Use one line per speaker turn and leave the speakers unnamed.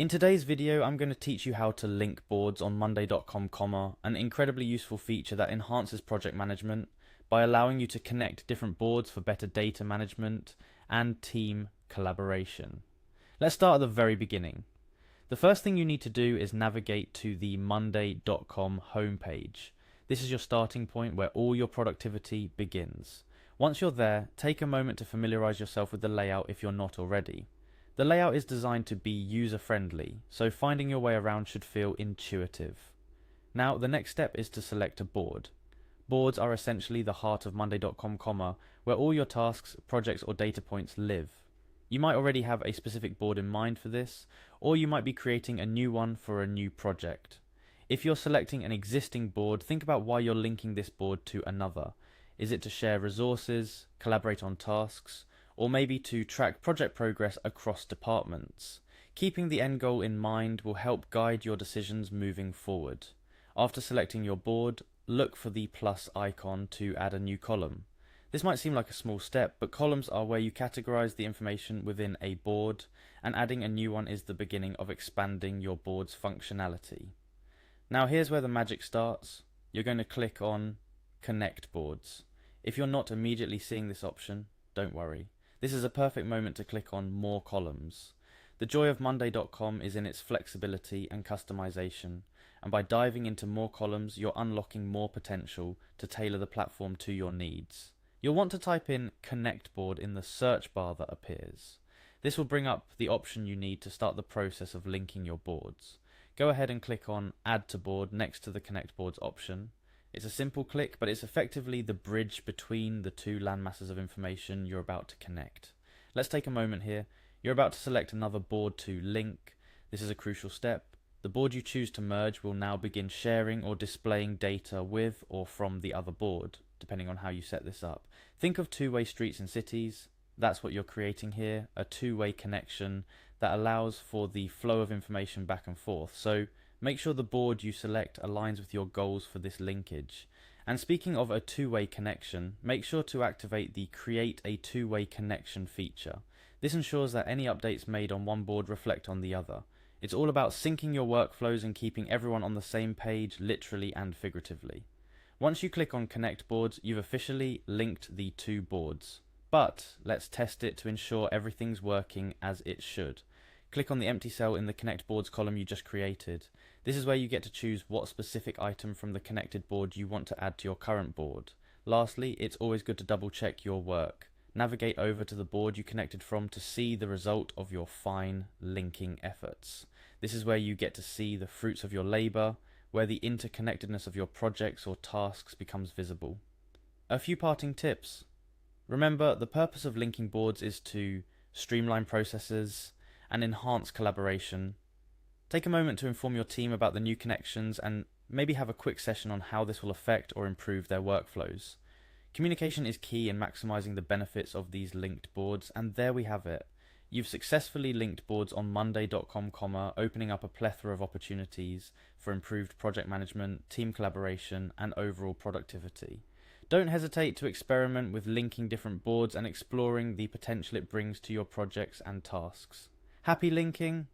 In today's video, I'm going to teach you how to link boards on monday.com, an incredibly useful feature that enhances project management by allowing you to connect different boards for better data management and team collaboration. Let's start at the very beginning. The first thing you need to do is navigate to the monday.com homepage. This is your starting point where all your productivity begins. Once you're there, take a moment to familiarize yourself with the layout if you're not already. The layout is designed to be user-friendly, so finding your way around should feel intuitive. Now, the next step is to select a board. Boards are essentially the heart of monday.com, where all your tasks, projects, or data points live. You might already have a specific board in mind for this, or you might be creating a new one for a new project. If you're selecting an existing board, think about why you're linking this board to another. Is it to share resources, collaborate on tasks, or maybe to track project progress across departments? Keeping the end goal in mind will help guide your decisions moving forward. After selecting your board, look for the plus icon to add a new column. This might seem like a small step, but columns are where you categorize the information within a board, and adding a new one is the beginning of expanding your board's functionality. Now here's where the magic starts. You're going to click on Connect Boards. If you're not immediately seeing this option, don't worry. This is a perfect moment to click on More Columns. The joy of monday.com is in its flexibility and customization, and by diving into more columns, you're unlocking more potential to tailor the platform to your needs. You'll want to type in Connect Board in the search bar that appears. This will bring up the option you need to start the process of linking your boards. Go ahead and click on Add to Board next to the Connect Boards option. It's a simple click, but it's effectively the bridge between the two landmasses of information you're about to connect. Let's take a moment here. You're about to select another board to link. This is a crucial step. The board you choose to merge will now begin sharing or displaying data with or from the other board, depending on how you set this up. Think of two-way streets in cities. That's what you're creating here, a two-way connection that allows for the flow of information back and forth. So make sure the board you select aligns with your goals for this linkage. And speaking of a two-way connection, make sure to activate the Create a Two-Way Connection feature. This ensures that any updates made on one board reflect on the other. It's all about syncing your workflows and keeping everyone on the same page, literally and figuratively. Once you click on Connect Boards, you've officially linked the two boards. But let's test it to ensure everything's working as it should. Click on the empty cell in the Connect Boards column you just created. This is where you get to choose what specific item from the connected board you want to add to your current board. Lastly, it's always good to double check your work. Navigate over to the board you connected from to see the result of your fine linking efforts. This is where you get to see the fruits of your labor, where the interconnectedness of your projects or tasks becomes visible. A few parting tips. Remember, the purpose of linking boards is to streamline processes and enhance collaboration. Take a moment to inform your team about the new connections and maybe have a quick session on how this will affect or improve their workflows. Communication is key in maximizing the benefits of these linked boards, and there we have it. You've successfully linked boards on monday.com, opening up a plethora of opportunities for improved project management, team collaboration, and overall productivity. Don't hesitate to experiment with linking different boards and exploring the potential it brings to your projects and tasks. Happy linking!